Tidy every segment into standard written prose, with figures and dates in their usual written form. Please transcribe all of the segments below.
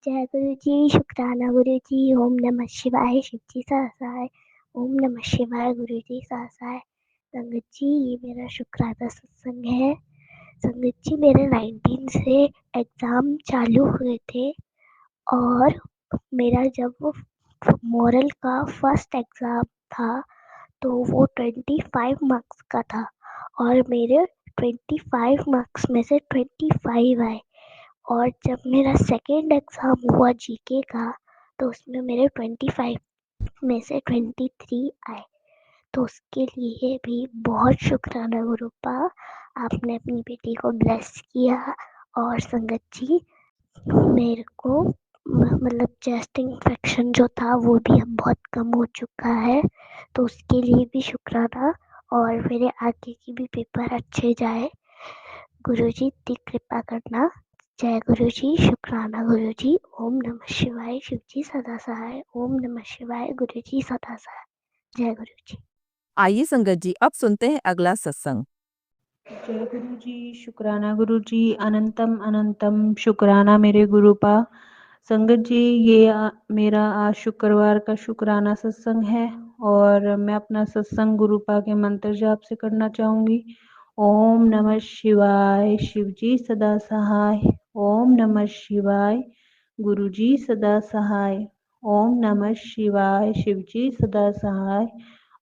जय गुरु जी, शुक्राना गुरु जी, ओम नमः शिवाय, शिव जी सहसाय, ओम नमः शिवाय, गुरु जी सहसाय। संगत जी, ये मेरा शुक्राना सत्संग है। संगत जी, मेरे 19 से एग्जाम चालू हुए थे और मेरा जब वो मॉरल का फर्स्ट एग्जाम था तो वो 25 मार्क्स का था और मेरे 25 मार्क्स में से 25 आए। और जब मेरा सेकेंड एग्ज़ाम हुआ जीके का तो उसमें मेरे 25 में से 23 आए। तो उसके लिए भी बहुत शुक्राना गुरुपा, आपने अपनी बेटी को ब्लेस किया। और संगत जी, मेरे को मतलब चेस्ट इन्फेक्शन जो था वो भी अब बहुत कम हो चुका है, तो उसके लिए भी शुक्राना। और मेरे आगे की भी पेपर अच्छे जाए, गुरुजी इतनी कृपा करना। जय गुरुजी, शुक्राना गुरुजी, ओम नमः शिवाय, शिवजी सदा सहाय, ओम नमः शिवाय, गुरुजी सदा सहाय। जय गुरुजी। आइए संगत जी, अब सुनते हैं अगला सत्संग। जय गुरु जी, शुक्राना गुरु जी, अनंतम अनंतम शुक्राना मेरे गुरुपा। संगत जी, ये मेरा आज शुक्रवार का शुक्राना सत्संग है और मैं अपना सत्संग गुरुपा के मंत्र जाप से करना चाहूँगी। ओम नमः शिवाय, शिवजी सदा सहाय। ओम नमः शिवाय, गुरुजी सदा सहाय। ओम नमः शिवाय, शिवजी सदा सहाय।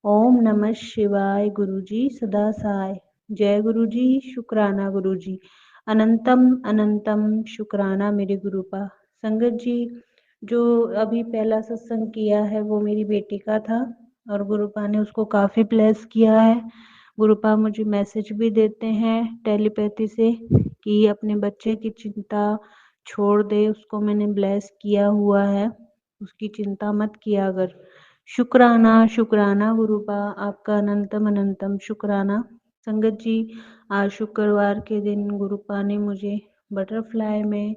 ओम नमः शिवाय, गुरुजी सदा सहाय। जय गुरु जी, शुक्राना गुरु जी, अनंतम अनंतम शुक्राना मेरे गुरुपा। संगत जी, जो अभी पहला सत्संग किया है वो मेरी बेटी का था और गुरुपा ने उसको काफ़ी ब्लेस किया है। गुरुपा मुझे मैसेज भी देते हैं टेलीपैथी से कि अपने बच्चे की चिंता छोड़ दे, उसको मैंने ब्लेस किया हुआ है, उसकी चिंता मत किया अगर। शुक्राना शुक्राना गुरुपा, आपका अनंतम अनंतम शुक्राना। संगत जी, आज शुक्रवार के दिन गुरुपा ने मुझे बटरफ्लाई में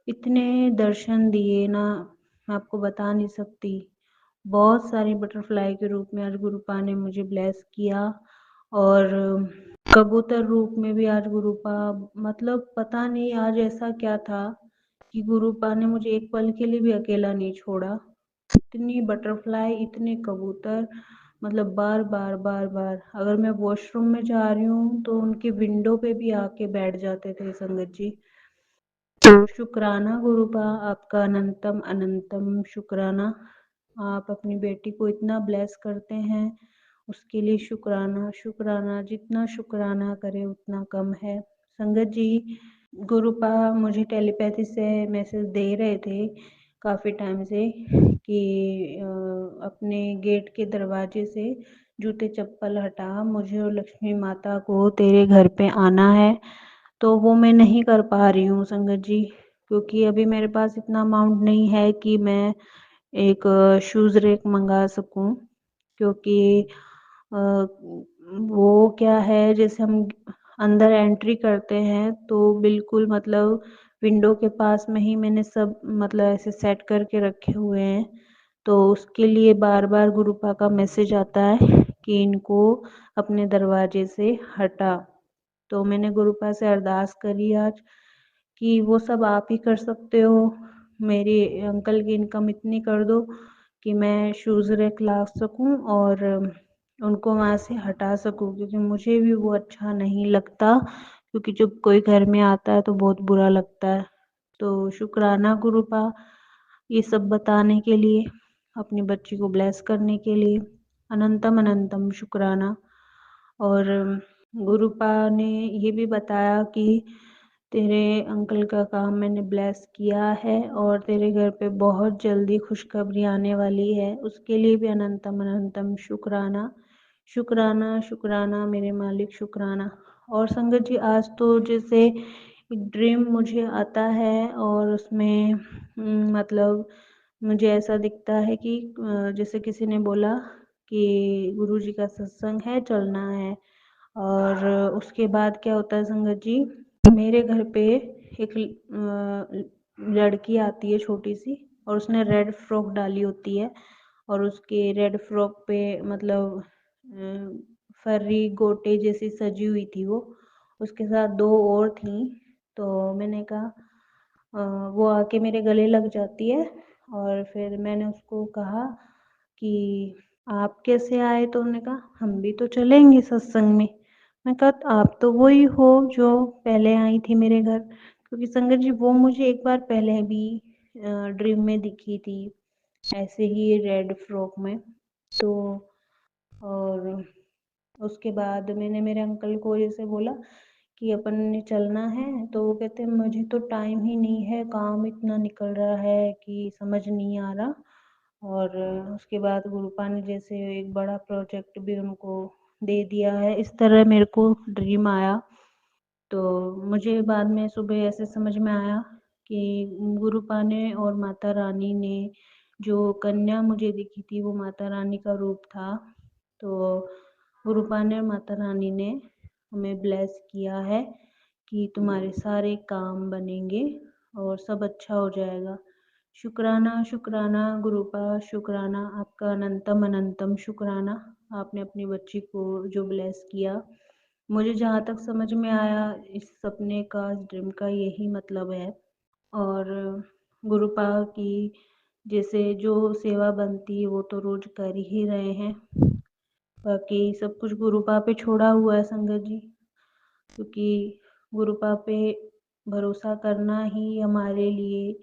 इतने दर्शन दिए ना, मैं आपको बता नहीं सकती। बहुत सारी बटरफ्लाई के रूप में आज गुरुपा ने मुझे ब्लेस किया और कबूतर रूप में भी आज गुरुपा, मतलब पता नहीं आज ऐसा क्या था कि गुरुपा ने मुझे एक पल के लिए भी अकेला नहीं छोड़ा। इतनी बटरफ्लाई, इतने कबूतर, मतलब बार बार बार बार अगर मैं वॉशरूम में जा रही हूँ तो उनकी विंडो पे भी आके बैठ जाते थे संगत जी। तो शुक्राना गुरुपा, आपका अनंतम अनंतम शुक्राना। आप अपनी बेटी को इतना ब्लेस करते हैं, उसके लिए शुक्राना शुक्राना, जितना शुक्राना करे उतना कम है। संगत जी, गुरुपा मुझे टेलीपैथी से मैसेज दे रहे थे काफ़ी टाइम से कि अपने गेट के दरवाजे से जूते चप्पल हटा, मुझे और लक्ष्मी माता को तेरे घर पे आना है। तो वो मैं नहीं कर पा रही हूँ संगत जी, क्योंकि अभी मेरे पास इतना अमाउंट नहीं है कि मैं एक शूज़ रैक मंगा सकूँ। क्योंकि वो क्या है, जैसे हम अंदर एंट्री करते हैं तो बिल्कुल मतलब विंडो के पास में ही मैंने सब मतलब ऐसे सेट करके रखे हुए हैं। तो उसके लिए बार बार गुरुपा का मैसेज आता है कि इनको अपने दरवाजे से हटा। तो मैंने गुरुपा से अरदास करी आज कि वो सब आप ही कर सकते हो, मेरे अंकल की इनकम इतनी कर दो कि मैं शूज़ रैक ला सकूं और उनको वहाँ से हटा सकूं, क्योंकि मुझे भी वो अच्छा नहीं लगता, क्योंकि जब कोई घर में आता है तो बहुत बुरा लगता है। तो शुक्राना गुरुपा, ये सब बताने के लिए, अपनी बच्ची को ब्लेस करने के लिए अनंतम अनंतम शुक्राना। और गुरुपा ने ये भी बताया कि तेरे अंकल का काम मैंने ब्लेस किया है और तेरे घर पे बहुत जल्दी खुशखबरी आने वाली है, उसके लिए भी अनंतम अनंतम शुक्राना शुक्राना शुक्राना मेरे मालिक शुक्राना। और संगत जी, आज तो जैसे एक ड्रीम मुझे आता है और उसमें मतलब मुझे ऐसा दिखता है कि जैसे किसी ने बोला कि गुरुजी का सत्संग है, चलना है। और उसके बाद क्या होता है संगत जी, मेरे घर पे एक लड़की आती है छोटी सी, और उसने रेड फ्रॉक डाली होती है और उसके रेड फ्रॉक पे मतलब फर्री गोटे जैसी सजी हुई थी वो, उसके साथ दो और थी। तो मैंने कहा वो आके मेरे गले लग जाती है और फिर मैंने उसको कहा कि आप कैसे आए? तो उन्होंने कहा हम भी तो चलेंगे सत्संग में। मैं कहा आप तो वही हो जो पहले आई थी मेरे घर, क्योंकि संगत जी वो मुझे एक बार पहले भी ड्रीम में दिखी थी, ऐसे ही रेड फ्रॉक में। तो और उसके बाद मैंने मेरे अंकल को ऐसे बोला कि अपन ने चलना है, तो वो कहते हैं मुझे तो टाइम ही नहीं है, काम इतना निकल रहा है कि समझ नहीं आ रहा। और उसके बाद गुरुपा ने जैसे एक बड़ा प्रोजेक्ट भी उनको दे दिया है, इस तरह मेरे को ड्रीम आया। तो मुझे बाद में सुबह ऐसे समझ में आया कि गुरुपा ने और माता रानी ने जो कन्या मुझे दिखी थी वो माता रानी का रूप था। तो गुरुपा ने और माता रानी ने हमें ब्लेस किया है कि तुम्हारे सारे काम बनेंगे और सब अच्छा हो जाएगा। शुक्राना शुक्राना गुरुपा, शुक्राना आपका अनंतम अनंतम शुक्राना। आपने अपनी बच्ची को जो ब्लेस किया, मुझे जहाँ तक समझ में आया इस सपने का, इस ड्रीम का यही मतलब है। और गुरुपा की जैसे जो सेवा बनती है वो तो रोज कर ही रहे हैं, बाकी सब कुछ गुरुपा पे छोड़ा हुआ है संगत जी, क्योंकि गुरुपा पे भरोसा करना ही हमारे लिए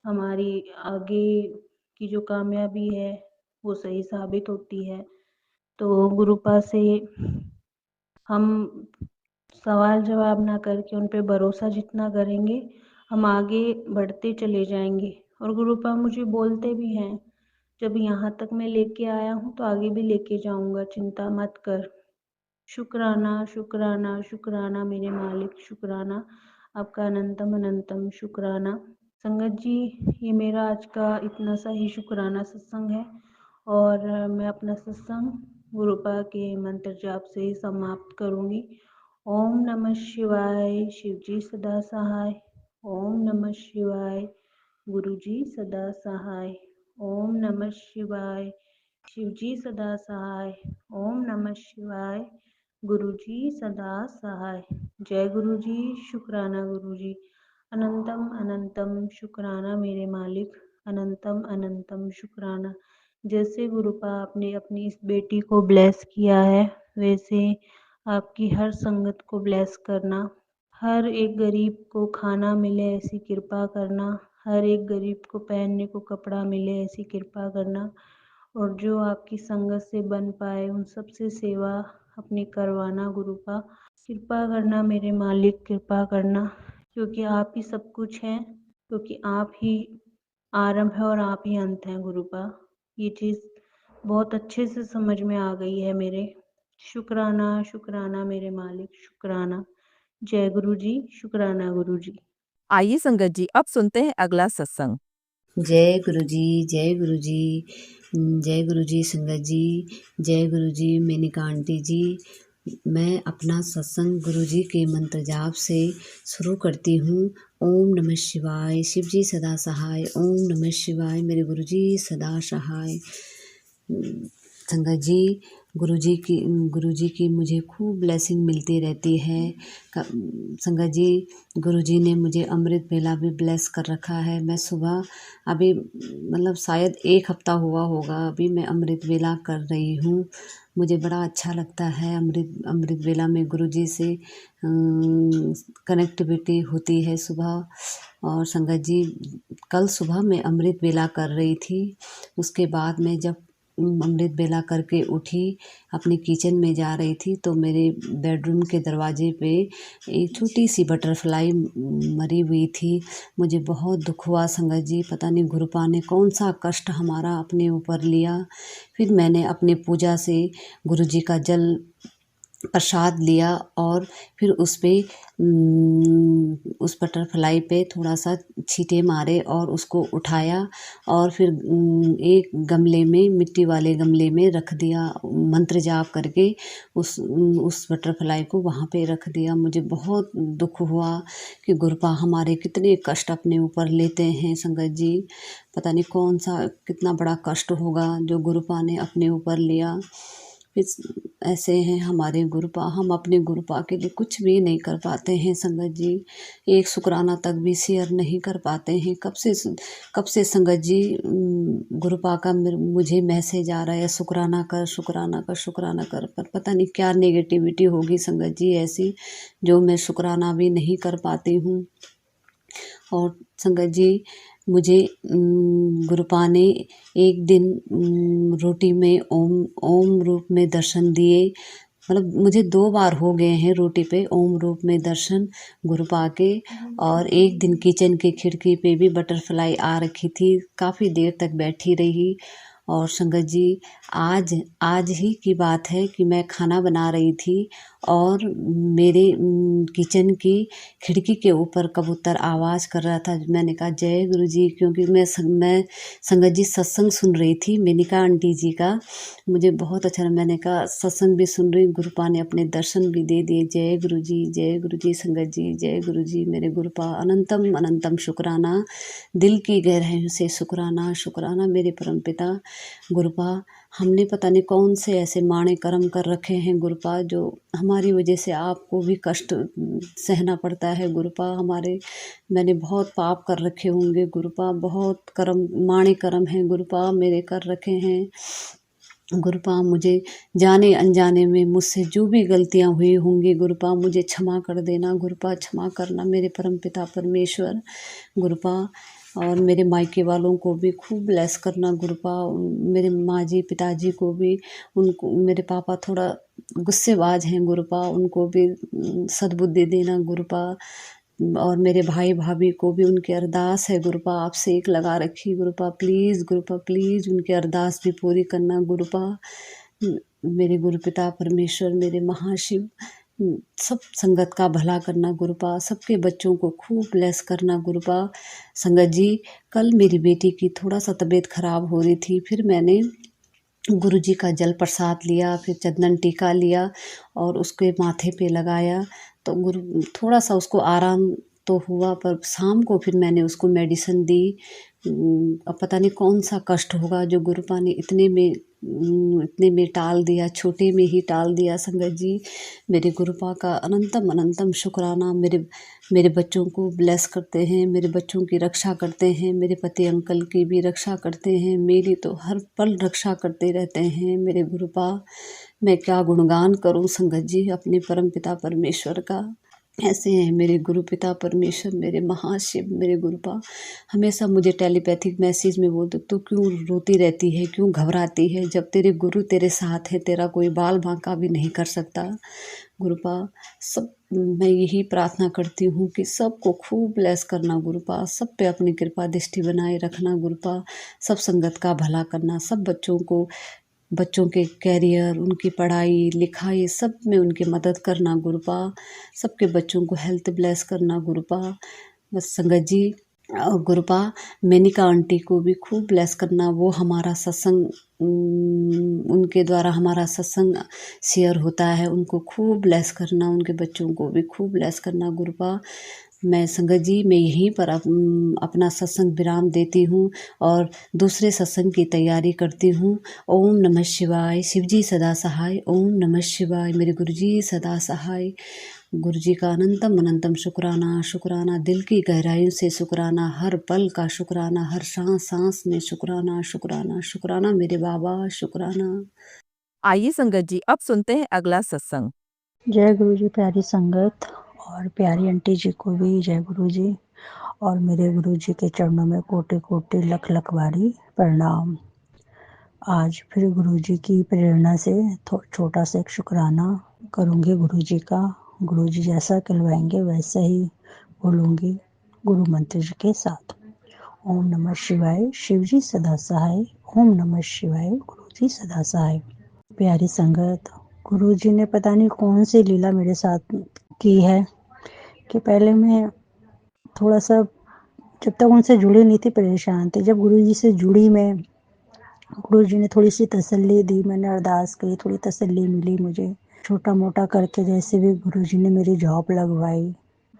हमारी आगे की जो कामयाबी है वो सही साबित होती है। तो गुरुपा से हम सवाल जवाब ना करके उन पे भरोसा जितना करेंगे हम आगे बढ़ते चले जाएंगे। और गुरुपा मुझे बोलते भी हैं, जब यहाँ तक मैं लेके आया हूँ तो आगे भी लेके जाऊंगा, चिंता मत कर। शुक्राना शुक्राना शुक्राना मेरे मालिक, शुक्राना आपका अनंतम अनंतम शुक्राना। संगत जी ये मेरा आज का इतना सा ही शुक्राना सत्संग है और मैं अपना सत्संग गुरुपा के मंत्र जाप से ही समाप्त करूँगी। ओम नमः शिवाय, शिवजी सदा सहाय। ओम नमः शिवाय, गुरुजी सदा सहाय। ओम नमः शिवाय, शिवजी सदा सहाय। ओम नमः शिवाय, गुरुजी सदा सहाय। जय गुरुजी, शुक्राना गुरुजी। अनंतम अनंतम शुक्राना मेरे मालिक, अनंतम अनंतम शुक्राना। जैसे गुरुपा आपने अपनी इस बेटी को ब्लेस किया है, वैसे आपकी हर संगत को ब्लेस करना, हर एक गरीब को खाना मिले ऐसी कृपा करना, हर एक गरीब को पहनने को कपड़ा मिले ऐसी कृपा करना, और जो आपकी संगत से बन पाए उन सब से सेवा अपनी करवाना गुरुपा। कृपा करना मेरे मालिक, कृपा करना, क्योंकि आप ही सब कुछ हैं, क्योंकि आप ही आरंभ है और आप ही अंत हैं गुरुपा। ये चीज़ बहुत अच्छे से समझ में आ गई है मेरे। शुक्राना शुक्राना मेरे मालिक, शुक्राना। जय गुरु जी, शुक्राना गुरु जी। आइए संगत जी अब सुनते हैं अगला सत्संग। जय गुरु जी, जय गुरु जी, जय गुरु जी संगत जी, जय गुरु जी मेनिका आंटी जी। मैं अपना सत्संग गुरु जी के मंत्र जाप से शुरू करती हूँ। ओम नमः शिवाय, शिव जी सदा सहाय। ओम नमः शिवाय, मेरे गुरु जी सदा सहाय। संगत जी, गुरु जी की मुझे खूब ब्लेसिंग मिलती रहती है। संगत जी, गुरु जी ने मुझे अमृत वेला भी ब्लेस कर रखा है। मैं सुबह अभी मतलब शायद 1 हफ्ता हुआ होगा अभी मैं अमृत वेला कर रही हूँ। मुझे बड़ा अच्छा लगता है अमृत वेला में गुरु जी से कनेक्टिविटी होती है सुबह। और संगत जी, कल सुबह मैं अमृत वेला कर रही थी। उसके बाद मैं जब अमृत वेला करके उठी, अपनी किचन में जा रही थी तो मेरे बेडरूम के दरवाजे पे एक छोटी सी बटरफ्लाई मरी हुई थी। मुझे बहुत दुख हुआ संगत जी, पता नहीं गुरुपा ने कौन सा कष्ट हमारा अपने ऊपर लिया। फिर मैंने अपने पूजा से गुरु जी का जल प्रसाद लिया और फिर उस बटरफ्लाई पे थोड़ा सा छींटे मारे और उसको उठाया और फिर एक गमले में, मिट्टी वाले गमले में रख दिया, मंत्र जाप करके उस बटरफ्लाई को वहाँ पे रख दिया। मुझे बहुत दुख हुआ कि गुरुपा हमारे कितने कष्ट अपने ऊपर लेते हैं संगत जी। पता नहीं कौन सा कितना बड़ा कष्ट होगा जो गुरुपा ने अपने ऊपर लिया। इस ऐसे हैं हमारे गुरुपा, हम अपने गुरुपा के लिए कुछ भी नहीं कर पाते हैं संगत जी। एक शुक्राना तक भी शेयर नहीं कर पाते हैं। कब से संगत जी गुरुपा का मुझे मैसेज आ रहा है, शुक्राना कर शुक्राना कर शुक्राना कर, पर पता नहीं क्या नेगेटिविटी होगी संगत जी ऐसी जो मैं शुक्राना भी नहीं कर पाती हूँ। और संगत जी मुझे गुरुपा ने एक दिन रोटी में ओम रूप में दर्शन दिए। मतलब मुझे 2 बार हो गए हैं रोटी पे ओम रूप में दर्शन गुरुपा के। और एक दिन किचन की खिड़की पे भी बटरफ्लाई आ रखी थी, काफ़ी देर तक बैठी रही। और संगत जी आज ही की बात है कि मैं खाना बना रही थी और मेरे किचन की खिड़की के ऊपर कबूतर आवाज़ कर रहा था। मैंने कहा जय गुरु जी, क्योंकि मैं संगत जी सत्संग सुन रही थी मेनिका आंटी जी का, मुझे बहुत अच्छा लगा। मैंने कहा सत्संग भी सुन रही, गुरुपा ने अपने दर्शन भी दे दिए। जय गुरु जी, जय गुरु जी संगत जी, जय गुरु जी मेरे गुरुपा। अनंतम अनंतम शुक्राना, दिल की गहराइयों से शुक्राना शुक्राना मेरे परमपिता गुरुपा। हमने पता नहीं कौन से ऐसे माणे कर्म कर रखे हैं गुरुपा, जो हमारी वजह से आपको भी कष्ट सहना पड़ता है गुरुपा। मैंने बहुत पाप कर रखे होंगे गुरुपा, बहुत माणे कर्म हैं गुरुपा मेरे कर रखे हैं गुरुपा। मुझे जाने अनजाने में मुझसे जो भी गलतियां हुई होंगी गुरुपा, मुझे क्षमा कर देना गुरुपा, क्षमा करना मेरे परमपिता परमेश्वर गुरुपा। और मेरे मायके वालों को भी खूब ब्लेस करना गुरुपा, मेरे माँ जी पिताजी को भी, उनको मेरे पापा थोड़ा गुस्सेबाज हैं गुरुपा, उनको भी सद्बुद्धि देना गुरुपा। और मेरे भाई भाभी को भी उनकी अरदास है गुरुपा, आपसे एक लगा रखी गुरुपा, प्लीज़ गुरुपा प्लीज़ उनकी अरदास भी पूरी करना गुरुपा। मेरे गुरुपिता परमेश्वर, मेरे महाशिव, सब संगत का भला करना गुरुपा, सबके बच्चों को खूब ब्लेस करना गुरुपा। संगत जी कल मेरी बेटी की थोड़ा सा तबीयत खराब हो रही थी, फिर मैंने गुरु जी का जल प्रसाद लिया, फिर चंदन टीका लिया और उसके माथे पे लगाया, तो गुरु थोड़ा सा उसको आराम तो हुआ, पर शाम को फिर मैंने उसको मेडिसिन दी। अब पता नहीं कौन सा कष्ट होगा जो गुरुपा ने इतने में टाल दिया, छोटे में ही टाल दिया। संगत जी मेरे गुरुपा का अनंतम अनंतम शुक्राना। मेरे बच्चों को ब्लेस करते हैं, मेरे बच्चों की रक्षा करते हैं, मेरे पति अंकल की भी रक्षा करते हैं, मेरी तो हर पल रक्षा करते रहते हैं मेरे गुरुपा। मैं क्या गुणगान करूं संगत जी अपने परमपिता परमेश्वर का। ऐसे हैं मेरे गुरुपिता परमेश्वर, मेरे महाशिव, मेरे गुरुपा। हमेशा मुझे टेलीपैथिक मैसेज में बोलते तो क्यों रोती रहती है, क्यों घबराती है, जब तेरे गुरु तेरे साथ है, तेरा कोई बाल बांका भी नहीं कर सकता गुरुपा। सब मैं यही प्रार्थना करती हूँ कि सबको खूब ब्लेस करना गुरुपा, सब पे अपनी कृपा दृष्टि बनाए रखना गुरुपा, सब संगत का भला करना, सब बच्चों के कैरियर, उनकी पढ़ाई लिखाई सब में उनकी मदद करना गुरुपा, सबके बच्चों को हेल्थ ब्लेस करना गुरुपा। बस संगत जी और गुरुपा मेनिका आंटी को भी खूब ब्लेस करना, वो हमारा सत्संग उनके द्वारा हमारा सत्संग शेयर होता है, उनको खूब ब्लेस करना, उनके बच्चों को भी खूब ब्लेस करना गुरुपा। मैं संगत जी मैं यहीं पर अपना सत्संग विराम देती हूँ और दूसरे सत्संग की तैयारी करती हूँ। ओम नमः शिवाय, शिव जी सदा सहाय। ओम नमः शिवाय, मेरे गुरु जी सदा सहाय। गुरु जी का अनंतम अनंतम शुक्राना शुक्राना, दिल की गहराइयों से शुक्राना, हर पल का शुक्राना, हर सांस सांस में शुक्राना शुक्राना शुक्राना मेरे बाबा शुक्राना। आइए संगत जी अब सुनते हैं अगला सत्संग। जय गुरु जी प्यारी संगत, और प्यारी आंटी जी को भी जय गुरु जी, और मेरे गुरु जी के चरणों में कोटि कोटि लख लख बारी प्रणाम। आज फिर गुरु जी की प्रेरणा से छोटा सा एक शुक्राना करूँगी गुरु जी का। गुरु जी जैसा कहलवाएंगे वैसा ही बोलूँगी गुरु मंत्र जी के साथ। ओम नमः शिवाय, शिव जी सदा सहाय। ओम नमः शिवाय, गुरु जी सदा सहाय। प्यारी संगत, गुरु जी ने पता नहीं कौन सी लीला मेरे साथ की है कि पहले मैं थोड़ा सा जब तक उनसे जुड़ी नहीं थी परेशान थी। जब गुरु जी से जुड़ी मैं, गुरु जी ने थोड़ी सी तसल्ली दी, मैंने अरदास की, थोड़ी तसल्ली मिली मुझे। छोटा मोटा करके जैसे भी गुरु जी ने मेरी जॉब लगवाई,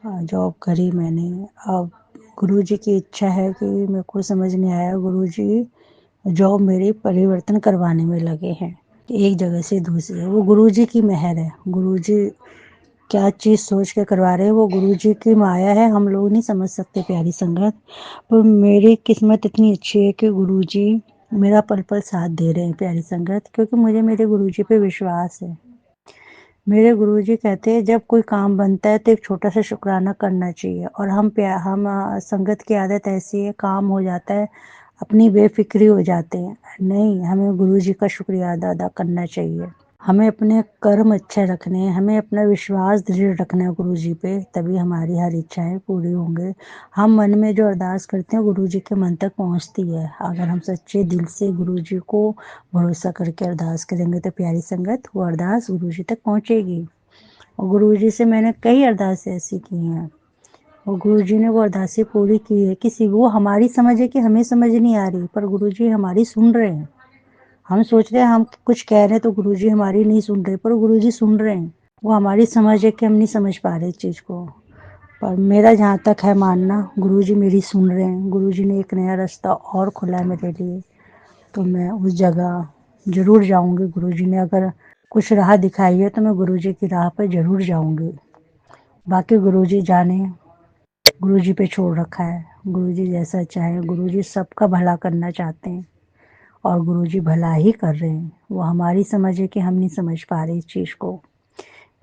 जॉब करी मैंने। अब गुरु जी की इच्छा है कि मेरे को समझ नहीं आया, गुरु जी जॉब मेरी परिवर्तन करवाने में लगे हैं। एक जगह से दूसरी। वो गुरुजी की मेहर है। गुरुजी क्या चीज़ सोच के करवा रहे हैं, वो गुरुजी की माया है, हम लोग नहीं समझ सकते प्यारी संगत। पर मेरी किस्मत इतनी अच्छी है कि गुरुजी मेरा पल पल साथ दे रहे हैं प्यारी संगत, क्योंकि मुझे मेरे गुरुजी पे विश्वास है। मेरे गुरुजी कहते हैं जब कोई काम बनता है तो एक छोटा सा शुक्राना करना चाहिए। और संगत की आदत ऐसी है, काम हो जाता है, अपनी बेफिक्री हो जाते हैं। नहीं, हमें गुरुजी का शुक्रिया अदा करना चाहिए। हमें अपने कर्म अच्छे रखने हैं, हमें अपना विश्वास दृढ़ रखना है गुरुजी पे, तभी हमारी हर इच्छाएं पूरी होंगे। हम मन में जो अरदास करते हैं गुरुजी के मन तक पहुंचती है। अगर हम सच्चे दिल से गुरुजी को भरोसा करके अरदास करेंगे तो प्यारी संगत वो अरदास गुरुजी तक पहुंचेगी। और गुरुजी से मैंने कई अरदासें ऐसी की हैं, और गुरुजी ने वो अरदासें पूरी की है। किसी वो हमारी समझ है कि हमें समझ नहीं आ रही, पर गुरुजी हमारी सुन रहे हैं। हम सोच रहे हैं हम कुछ कह रहे हैं तो गुरुजी हमारी नहीं सुन रहे, पर गुरुजी सुन रहे हैं। वो हमारी समझ है कि हम नहीं समझ पा रहे इस चीज़ को। पर मेरा जहाँ तक है मानना, गुरुजी मेरी सुन रहे हैं। गुरुजी ने एक नया रास्ता और खोला है मेरे लिए, तो मैं उस जगह ज़रूर जाऊंगी। गुरुजी ने अगर कुछ राह दिखाई है तो मैं गुरुजी की राह पर ज़रूर जाऊंगी। बाकी गुरुजी जाने, गुरुजी पे छोड़ रखा है। गुरुजी जैसा चाहे, गुरुजी सबका भला करना चाहते हैं और गुरुजी भला ही कर रहे हैं। वो हमारी समझ है कि हम नहीं समझ पा रहे इस चीज़ को।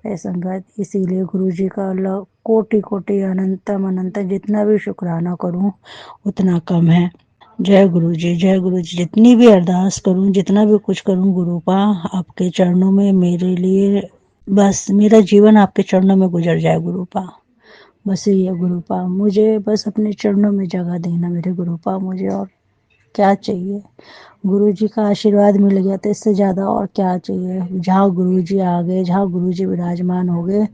है संगत, इसीलिए गुरुजी का कोटि कोटि अनंतम अनंत जितना भी शुक्राना करूं उतना कम है। जय गुरुजी, जय गुरुजी। जितनी भी अरदास करूं, जितना भी कुछ करूं गुरुपा, आपके चरणों में मेरे लिए बस मेरा जीवन आपके चरणों में गुजर जाए गुरुपा। बस ये है गुरुपा, मुझे बस अपने चरणों में जगह देना मेरे गुरुपा। मुझे और क्या चाहिए? गुरुजी का आशीर्वाद मिल गया तो इससे ज़्यादा और क्या चाहिए। जहाँ गुरुजी आ गए, जहाँ गुरुजी विराजमान हो गए,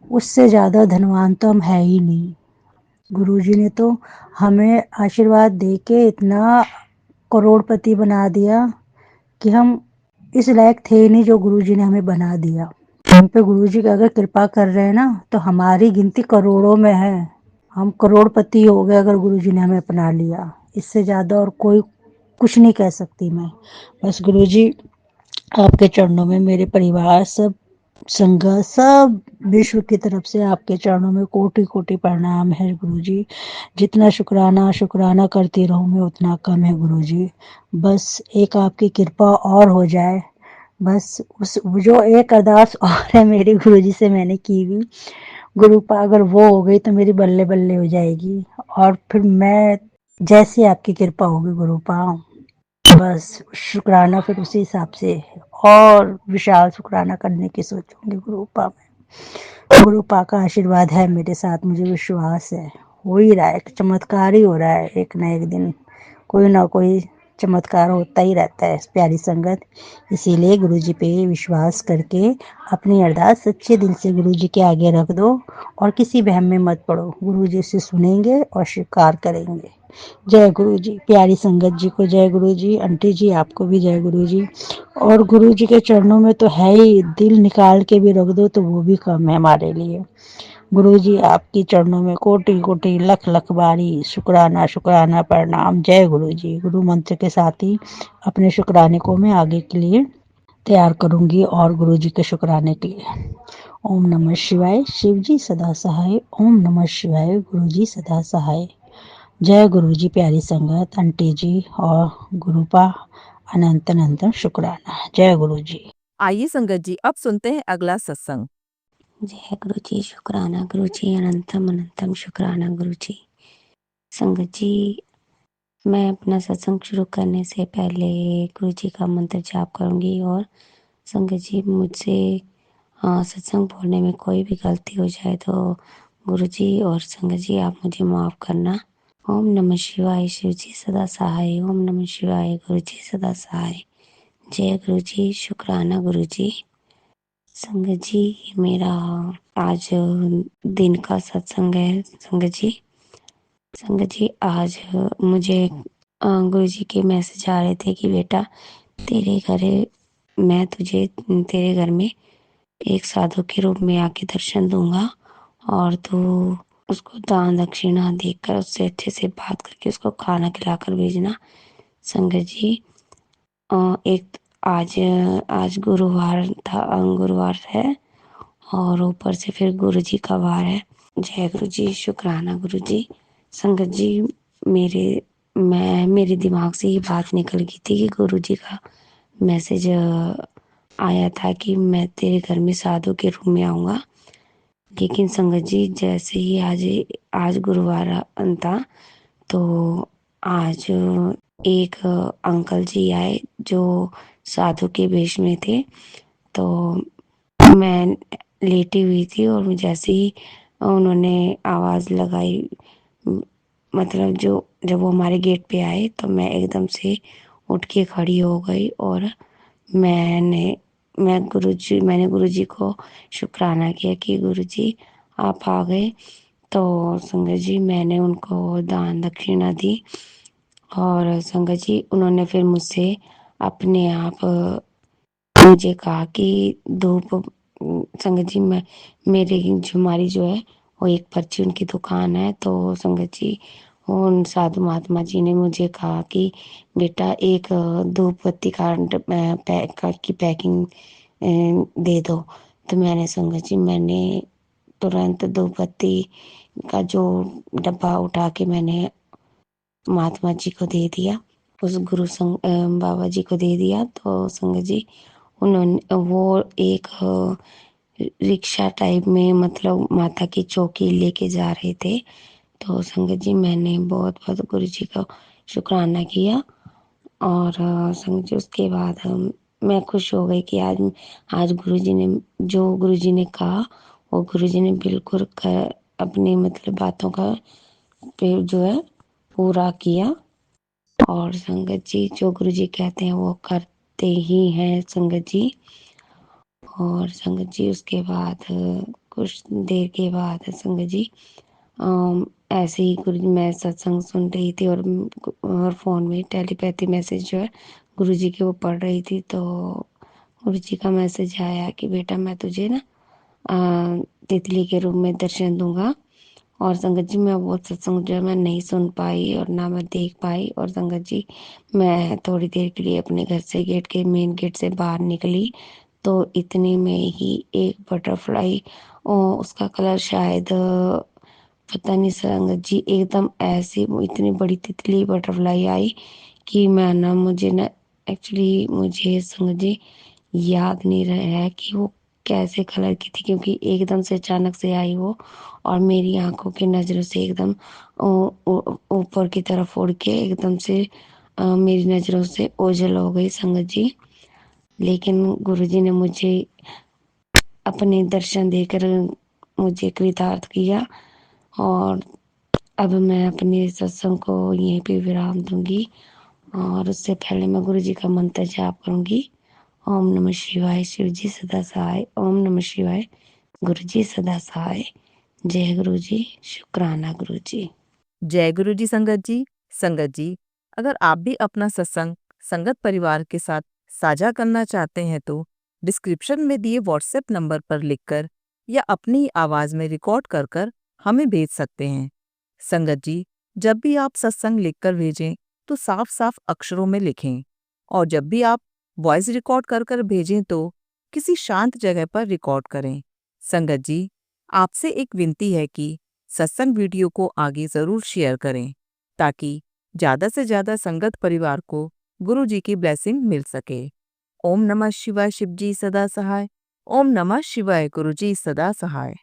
उससे ज़्यादा धनवान तो हम है ही नहीं। गुरुजी ने तो हमें आशीर्वाद दे के इतना करोड़पति बना दिया कि हम इस लायक थे ही नहीं, जो गुरुजी ने हमें बना दिया। हम पे गुरुजी का अगर कृपा कर रहे हैं ना, तो हमारी गिनती करोड़ों में है। हम करोड़पति हो गए अगर गुरुजी ने हमें अपना लिया। इससे ज़्यादा और कोई कुछ नहीं कह सकती मैं। बस गुरुजी आपके चरणों में मेरे परिवार सब संगत सब विश्व की तरफ से आपके चरणों में कोटि कोटि प्रणाम है गुरुजी। जितना शुक्राना शुक्राना करती रहूं मैं उतना कम है गुरुजी। बस एक आपकी कृपा और हो जाए। बस उस जो एक अरदास और है मेरी गुरुजी से मैंने की हुई, गुरुपा अगर वो हो गई तो मेरी बल्ले बल्ले हो जाएगी। और फिर मैं जैसी आपकी कृपा होगी गुरुपा, बस शुक्राना फिर उसी हिसाब से और विशाल शुक्राना करने की सोचूंगी गुरुपा में। गुरुपा का आशीर्वाद है मेरे साथ, मुझे विश्वास है हो ही रहा है, चमत्कार ही हो रहा है। एक न एक दिन कोई ना कोई चमत्कार होता ही रहता है प्यारी संगत। इसीलिए गुरुजी पे विश्वास करके अपनी अरदास सच्चे दिल से गुरुजी के आगे रख दो और किसी वहम में मत पड़ो। गुरुजी से सुनेंगे और स्वीकार करेंगे। जय गुरुजी। प्यारी संगत जी को जय गुरुजी। आंटी जी आपको भी जय गुरुजी। और गुरुजी के चरणों में तो है ही, दिल निकाल के भी रख दो तो वो भी कम है हमारे लिए। गुरुजी आपकी चरणों में कोटि कोटि लख लख बारी शुक्राना शुक्राना प्रणाम। जय गुरुजी। गुरु मंत्र के साथ ही अपने शुक्राने को मैं आगे के लिए तैयार करूंगी और गुरुजी के शुक्राने के लिए। ओम नमः शिवाय। शिव जी सदा सहाय। ओम नमः शिवाय। गुरुजी सदा सहाय। जय गुरुजी। प्यारी संगत, आंटी जी और गुरुपा, अनंत अनंत शुक्राना। जय गुरुजी। आइए संगत जी, अब सुनते हैं अगला सत्संग। जय गुरु जी। शुक्राना गुरु जी। अनंतम अनंतम शुक्राना गुरु जी। संगत जी, मैं अपना सत्संग शुरू करने से पहले गुरु जी का मंत्र जाप करूंगी। और संगत जी, मुझसे सत्संग बोलने में कोई भी गलती हो जाए तो गुरु जी और संगत जी आप मुझे माफ करना। ओम नमः शिवाय। शिव जी सदा सहाय। ओम नमः शिवाय। गुरु जी सदा सहाय। जय गुरु जी। शुक्राना गुरु जी। संगत जी, मेरा आज दिन का सत्संग है। संगत जी आज मुझे गुरु जी के मैसेज आ रहे थे कि बेटा तेरे घर मैं तुझे तेरे घर में एक साधु के रूप में आके दर्शन दूंगा और तू उसको दान दक्षिणा देकर उससे अच्छे से बात करके उसको खाना खिलाकर भेजना। संगत जी, एक आज आज गुरुवार था, गुरुवार है और ऊपर से फिर गुरु जी का वार है। जय गुरु जी, शुक्राना गुरु जी। संगत जी, मेरे दिमाग से ये बात निकल गई थी कि गुरु जी का मैसेज आया था कि मैं तेरे घर में साधु के रूप में आऊँगा। लेकिन संगत जी, जैसे ही आज गुरुवार था, तो आज एक अंकल जी आए जो साधु के वेश में थे। तो मैं लेटी हुई थी और जैसे ही उन्होंने आवाज़ लगाई, मतलब जब वो हमारे गेट पे आए, तो मैं एकदम से उठ के खड़ी हो गई और मैंने गुरुजी को शुक्राना किया कि गुरुजी आप आ गए। तो संगत जी, मैंने उनको दान दक्षिणा दी और संगत जी उन्होंने फिर मुझसे अपने आप मुझे कहा कि संगत जी हमारी जो है वो एक परचून की दुकान है। तो संगत जी, उन साधु महात्मा जी ने मुझे कहा कि बेटा एक धूप बत्ती की पैकिंग दे दो। तो मैंने तुरंत धूप बत्ती का जो डब्बा उठा के मैंने महात्मा जी को दे दिया, उस बाबा जी को दे दिया। तो संगत जी, उन्होंने वो एक रिक्शा टाइप में, मतलब माता की चौकी लेके जा रहे थे। तो संगत जी, मैंने बहुत बहुत गुरु जी का शुक्राना किया और संगत जी उसके बाद मैं खुश हो गई कि आज गुरु जी ने कहा, वो गुरु जी ने बिल्कुल अपनी मतलब बातों का जो है पूरा किया। और संगत जी, जो गुरु जी कहते हैं वो करते ही हैं संगत जी। और संगत जी उसके बाद कुछ देर के बाद संगत जी ऐसे ही मैं सत्संग सुन रही थी और फ़ोन में टेलीपैथी मैसेज जो है गुरु जी के वो पढ़ रही थी। तो गुरु जी का मैसेज आया कि बेटा मैं तुझे ना तितली के रूप में दर्शन दूंगा। और संगत जी, मैं वो सत्संग जो है मैं नहीं सुन पाई और ना मैं देख पाई। और संगत जी, मैं थोड़ी देर के लिए अपने घर से मेन गेट से बाहर निकली, तो इतने में ही एक बटरफ्लाई, उसका कलर शायद पता नहीं संगत जी, एकदम ऐसी वो इतनी बड़ी तितली बटरफ्लाई आई कि मुझे संगत जी याद नहीं रहा है कि वो कैसे कलर की थी, क्योंकि एकदम से अचानक से आई वो और मेरी आंखों की नज़रों से एकदम ऊपर की तरफ उड़ के एकदम से मेरी नज़रों से ओझल हो गई संगत जी। लेकिन गुरुजी ने मुझे अपने दर्शन देकर मुझे कृतार्थ किया और अब मैं अपने सत्संग को यहीं पे विराम दूंगी और उससे पहले मैं गुरुजी का मंत्र जाप करूंगी। ओम नमः शिवाय, शिव जी सदा सहाय। ओम नमः शिवाय, गुरु जी सदा सहाय। जय गुरु जी, शुक्राना गुरु जी। जय गुरु जी संगत जी। संगत जी, अगर आप भी अपना सत्संग संगत परिवार के साथ साझा करना चाहते हैं तो डिस्क्रिप्शन में दिए व्हाट्सएप नंबर पर लिखकर या अपनी आवाज़ में रिकॉर्ड कर कर हमें भेज सकते हैं। संगत जी, जब भी आप सत्संग लिखकर भेजें तो साफ साफ अक्षरों में लिखें और जब भी आप वॉइस रिकॉर्ड कर कर भेजें तो किसी शांत जगह पर रिकॉर्ड करें। संगत जी, आपसे एक विनती है कि सत्संग वीडियो को आगे जरूर शेयर करें ताकि ज्यादा से ज्यादा संगत परिवार को गुरु जी की ब्लेसिंग मिल सके। ओम नमः शिवाय, शिव जी सदा सहाय। ओम नमः शिवाय, गुरु जी सदा सहाय।